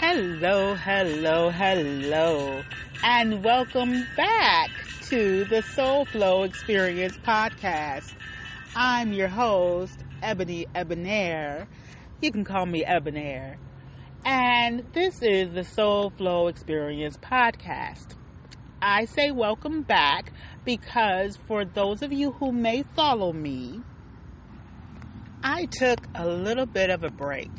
Hello, hello, hello, and welcome back to the Soul Flow Experience podcast. I'm your host, Ebony Ebonaire. You can call me Ebonaire. And this is the Soul Flow Experience podcast. I say welcome back because for those of you who may follow me, I took a little bit of a break.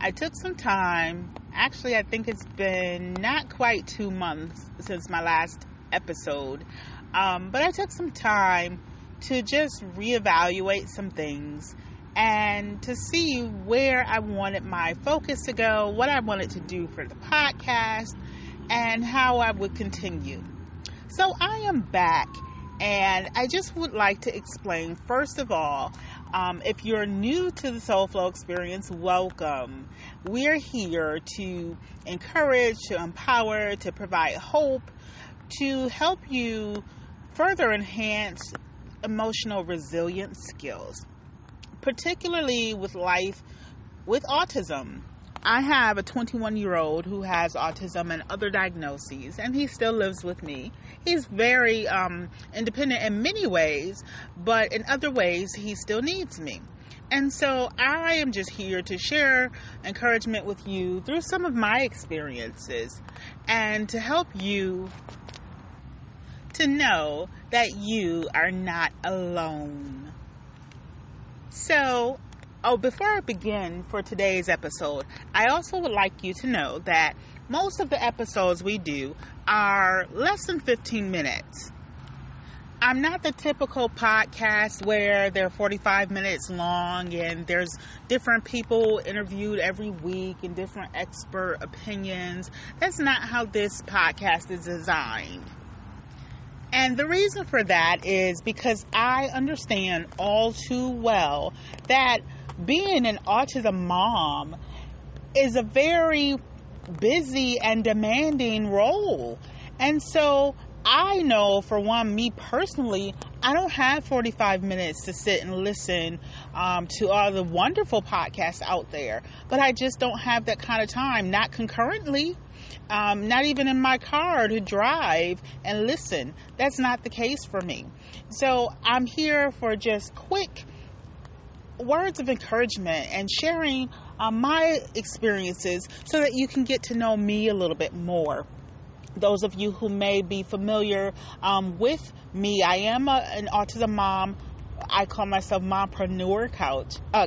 I took some time. Actually, I think it's been not quite 2 months since my last episode. But I took some time to just reevaluate some things and to see where I wanted my focus to go, what I wanted to do for the podcast, and how I would continue. So I am back, and I just would like to explain, first of all, if you're new to the Soul Flow Experience, welcome. We're here to encourage, to empower, to provide hope, to help you further enhance emotional resilience skills, particularly with life with autism. I have a 21-year-old who has autism and other diagnoses, and he still lives with me. He's very independent in many ways, but in other ways, he still needs me. And so I am just here to share encouragement with you through some of my experiences and to help you to know that you are not alone. So, before I begin for today's episode, I also would like you to know that most of the episodes we do are less than 15 minutes. I'm not the typical podcast where they're 45 minutes long and there's different people interviewed every week and different expert opinions. That's not how this podcast is designed. And the reason for that is because I understand all too well that being an autism mom is a very busy and demanding role. And so I know, for one, me personally, I don't have 45 minutes to sit and listen to all the wonderful podcasts out there. But I just don't have that kind of time, not concurrently, not even in my car to drive and listen. That's not the case for me. So I'm here for just quick words of encouragement and sharing my experiences so that you can get to know me a little bit more. Those of you who may be familiar with me, I am an autism mom. I call myself mompreneur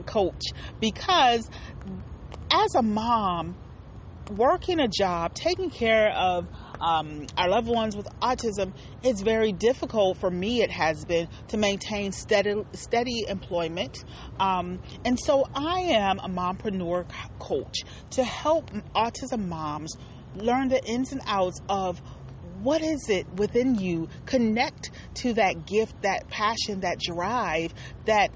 coach because as a mom, working a job, taking care of our loved ones with autism, it's very difficult for me. It has been to maintain steady employment. And so I am a mompreneur coach to help autism moms learn the ins and outs of what is it within you, connect to that gift, that passion, that drive, that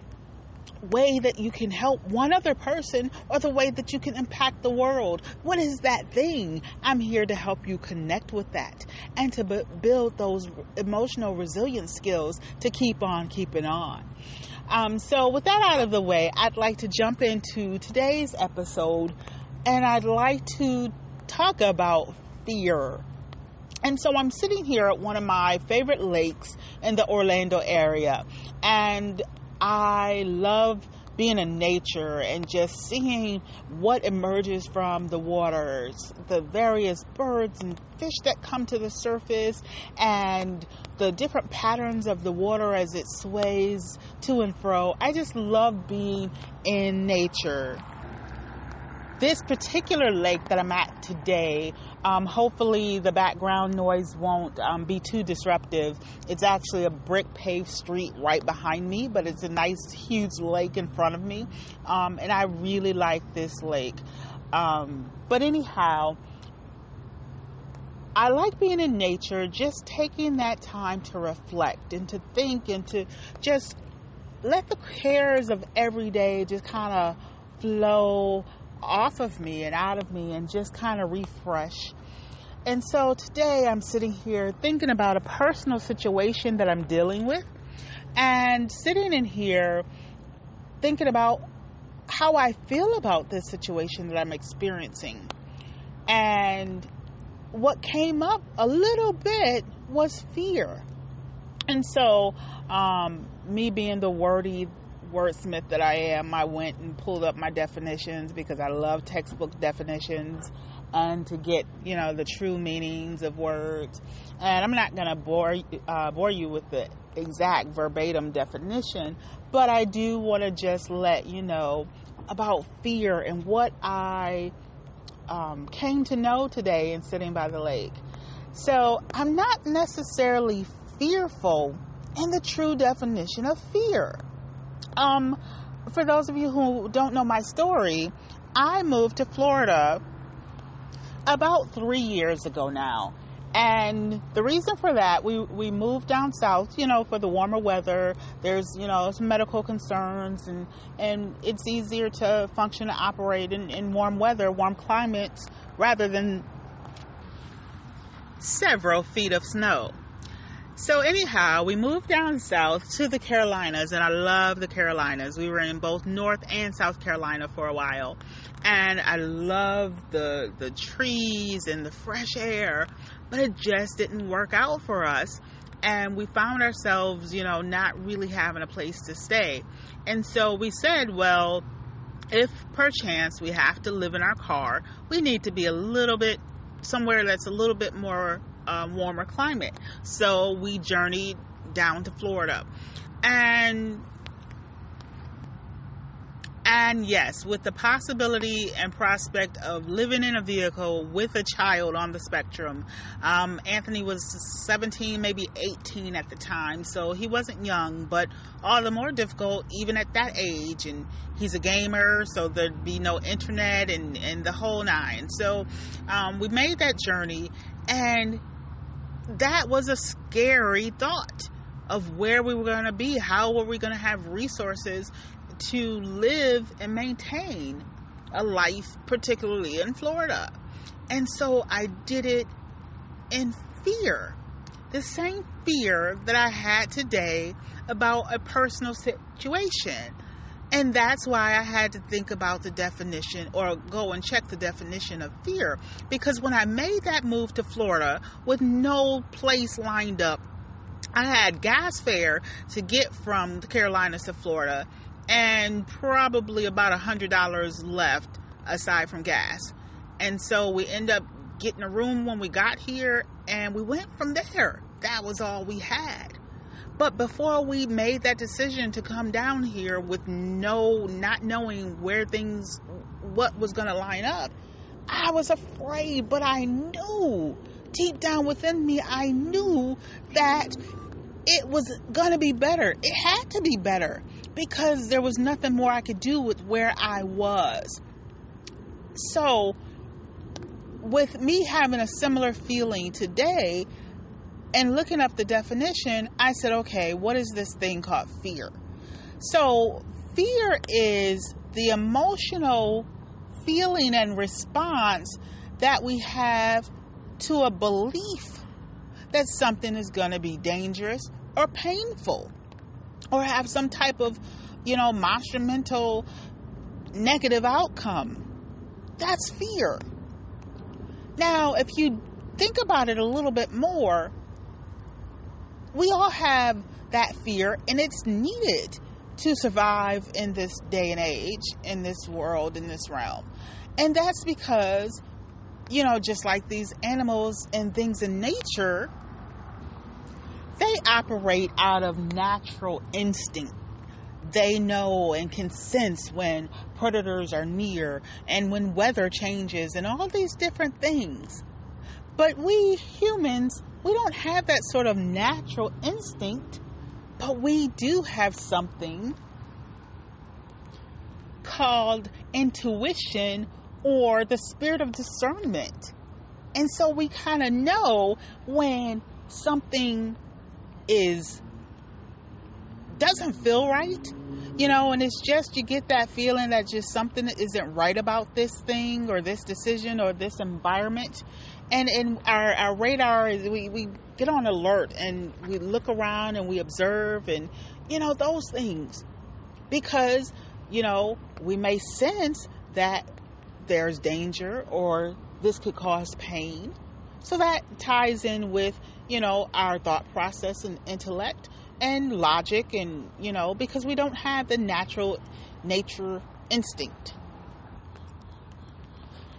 way that you can help one other person or the way that you can impact the world. What is that thing? I'm here to help you connect with that and to build those emotional resilience skills to keep on keeping on. So with that out of the way, I'd like to jump into today's episode, and I'd like to talk about fear. And so I'm sitting here at one of my favorite lakes in the Orlando area, and I love being in nature and just seeing what emerges from the waters, the various birds and fish that come to the surface, and the different patterns of the water as it sways to and fro. I just love being in nature. This particular lake that I'm at today, hopefully the background noise won't be too disruptive. It's actually a brick paved street right behind me, but it's a nice huge lake in front of me. And I really like this lake. But anyhow, I like being in nature, just taking that time to reflect and to think and to just let the cares of every day just kind of flow off of me and out of me and just kind of refresh. And so today I'm sitting here thinking about a personal situation that I'm dealing with, and sitting in here thinking about how I feel about this situation that I'm experiencing. And what came up a little bit was fear. And so, me being the wordy wordsmith that I am, I went and pulled up my definitions because I love textbook definitions and to get, the true meanings of words. And I'm not going to bore you with the exact verbatim definition, but I do want to just let you know about fear and what I came to know today in sitting by the lake. So I'm not necessarily fearful in the true definition of fear. For those of you who don't know my story, I moved to Florida about 3 years ago now. And the reason for that, we moved down south, for the warmer weather. There's, some medical concerns and it's easier to function and operate in warm weather, warm climates, rather than several feet of snow. So anyhow, we moved down south to the Carolinas, and I love the Carolinas. We were in both North and South Carolina for a while, and I loved the trees and the fresh air, but it just didn't work out for us, and we found ourselves, not really having a place to stay. And so we said, well, if perchance we have to live in our car, we need to be somewhere that's a little bit more warmer climate. So we journeyed down to Florida, and yes, with the possibility and prospect of living in a vehicle with a child on the spectrum. Anthony was 17, maybe 18 at the time, so he wasn't young, but all the more difficult even at that age. And he's a gamer, so there'd be no internet and the whole nine. So we made that journey, and that was a scary thought of where we were going to be. How were we going to have resources to live and maintain a life, particularly in Florida? And so I did it in fear. The same fear that I had today about a personal situation. And that's why I had to think about the definition, or go and check the definition of fear. Because when I made that move to Florida with no place lined up, I had gas fare to get from the Carolinas to Florida and probably about $100 left aside from gas. And so we ended up getting a room when we got here, and we went from there. That was all we had. But before we made that decision to come down here with not knowing what was going to line up, I was afraid, but I knew deep down within me, I knew that it was going to be better. It had to be better because there was nothing more I could do with where I was. So with me having a similar feeling today, and looking up the definition, I said, okay, what is this thing called fear? So fear is the emotional feeling and response that we have to a belief that something is going to be dangerous or painful or have some type of, monumental negative outcome. That's fear. Now, if you think about it a little bit more, we all have that fear, and it's needed to survive in this day and age, in this world, in this realm. And that's because, just like these animals and things in nature, they operate out of natural instinct. They know and can sense when predators are near and when weather changes and all these different things. But we humans, we don't have that sort of natural instinct, but we do have something called intuition or the spirit of discernment. And so we kind of know when something doesn't feel right, and it's just, you get that feeling that just something isn't right about this thing or this decision or this environment. And our radar is, we get on alert and we look around and we observe and, those things. Because, we may sense that there's danger or this could cause pain. So that ties in with, our thought process and intellect and logic and, because we don't have the natural nature instinct.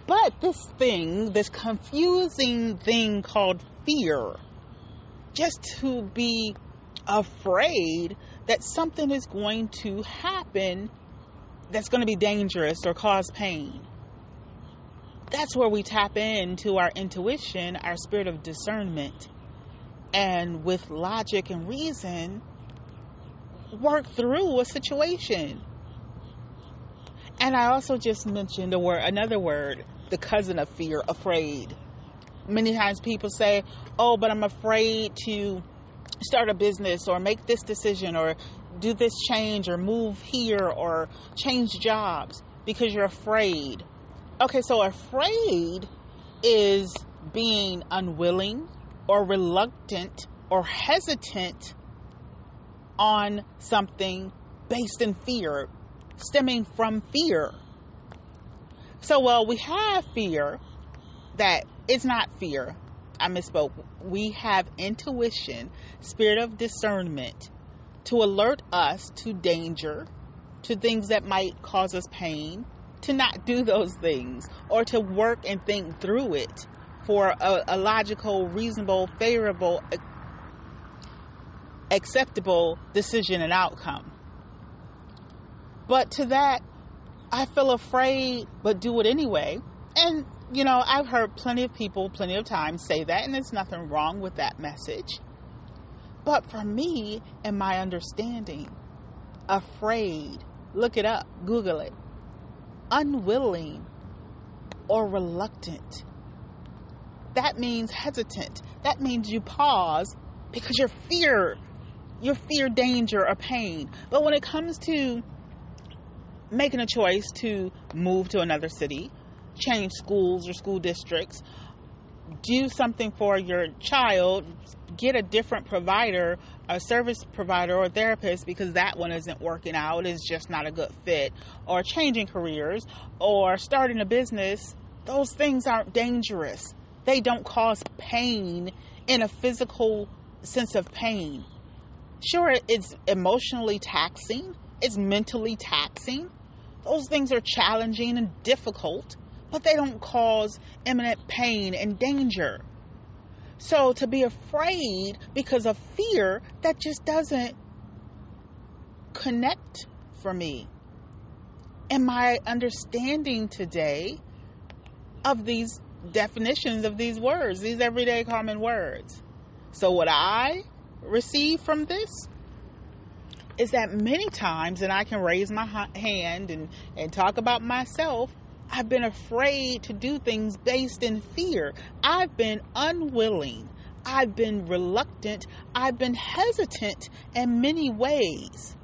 But this confusing thing called fear, just to be afraid that something is going to happen that's going to be dangerous or cause pain. That's where we tap into our intuition, our spirit of discernment, and with logic and reason, work through a situation. And I also just mentioned another word, the cousin of fear, afraid. Many times people say, oh, but I'm afraid to start a business or make this decision or do this change or move here or change jobs because you're afraid. Okay, so afraid is being unwilling or reluctant or hesitant on something based in fear, stemming from fear. So, we have fear that is not fear. I misspoke. We have intuition, spirit of discernment, to alert us to danger, to things that might cause us pain, to not do those things, or to work and think through it for a logical, reasonable, favorable, acceptable decision and outcome. But to that, I feel afraid, but do it anyway. And, I've heard plenty of people, plenty of times say that, and there's nothing wrong with that message. But for me, and my understanding, afraid, look it up, Google it, unwilling or reluctant. That means hesitant. That means you pause because you fear danger or pain. But when it comes to making a choice to move to another city, change schools or school districts, do something for your child, get a different provider, a service provider or therapist because that one isn't working out, is just not a good fit, or changing careers or starting a business, those things aren't dangerous. They don't cause pain in a physical sense of pain. Sure, it's emotionally taxing. It's mentally taxing. Those things are challenging and difficult, but they don't cause imminent pain and danger. So to be afraid because of fear, that just doesn't connect for me. And my understanding today of these definitions of these words, these everyday common words. So what I receive from this is that many times, and I can raise my hand and talk about myself, I've been afraid to do things based in fear. I've been unwilling. I've been reluctant. I've been hesitant in many ways.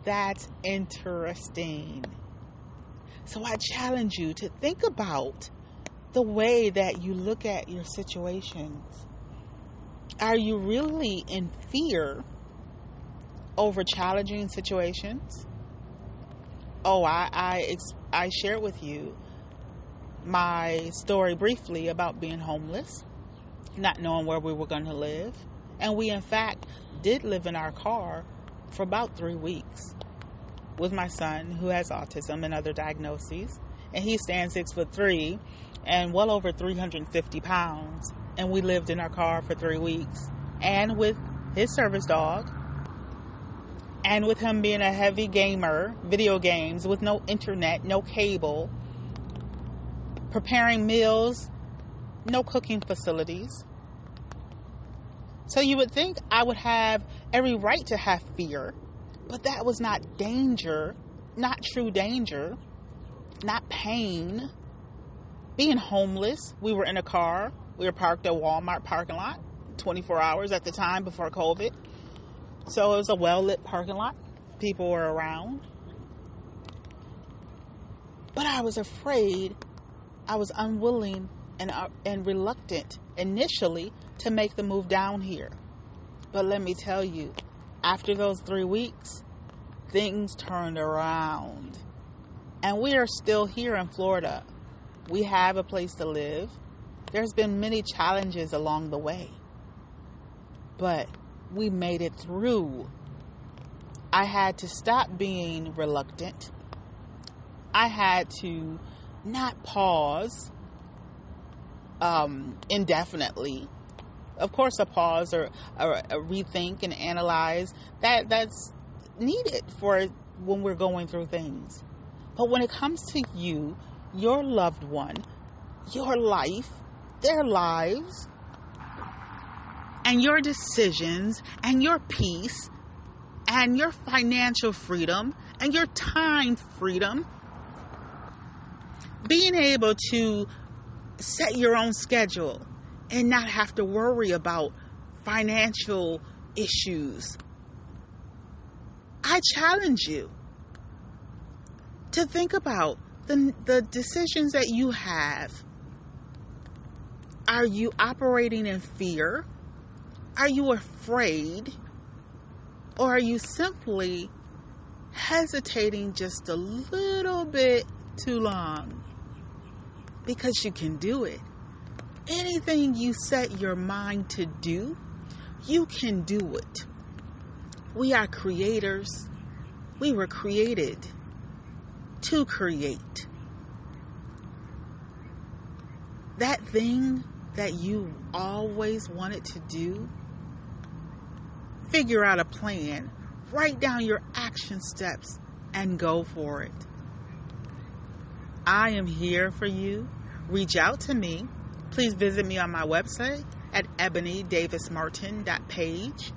That's interesting. So I challenge you to think about the way that you look at your situations. Are you really in fear over challenging situations? Oh, I shared with you my story briefly about being homeless, not knowing where we were going to live. And we, in fact, did live in our car for about 3 weeks with my son, who has autism and other diagnoses. And he stands 6'3" and well over 350 pounds. And we lived in our car for 3 weeks. And with his service dog, and with him being a heavy gamer, video games, with no internet, no cable, preparing meals, no cooking facilities. So you would think I would have every right to have fear, but that was not danger, not true danger, not pain. Being homeless, we were in a car. We were parked at Walmart parking lot, 24 hours at the time before COVID. So it was a well-lit parking lot. People were around. But I was afraid. I was unwilling and reluctant initially to make the move down here. But let me tell you, after those 3 weeks, things turned around. And we are still here in Florida. We have a place to live. There's been many challenges along the way, but we made it through. I had to stop being reluctant. I had to not pause indefinitely. Of course, a pause or a rethink and analyze, that's needed for when we're going through things. But when it comes to you, your loved one, your life, their lives, and your decisions, and your peace, and your financial freedom, and your time freedom, being able to set your own schedule and not have to worry about financial issues. I challenge you to think about the decisions that you have. Are you operating in fear? Are you afraid? Or are you simply hesitating just a little bit too long? Because you can do it. Anything you set your mind to do, you can do it. We are creators. We were created to create. That thing that you always wanted to do, figure out a plan, write down your action steps, and go for it. I am here for you. Reach out to me. Please visit me on my website at ebonydavismartin.page.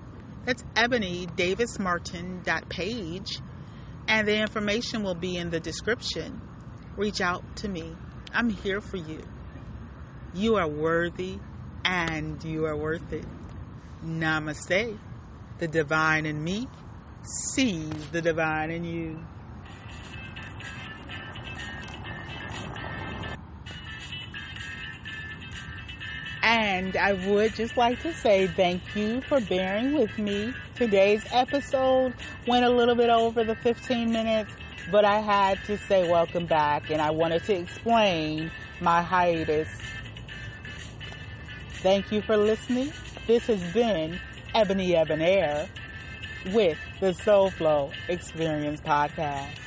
That's ebonydavismartin.page. And the information will be in the description. Reach out to me. I'm here for you. You are worthy and you are worth it. Namaste. The divine in me sees the divine in you. And I would just like to say thank you for bearing with me. Today's episode went a little bit over the 15 minutes, but I had to say welcome back, and I wanted to explain my hiatus. Thank you for listening. This has been Ebony Ebonaire with the Soul Flow Experience Podcast.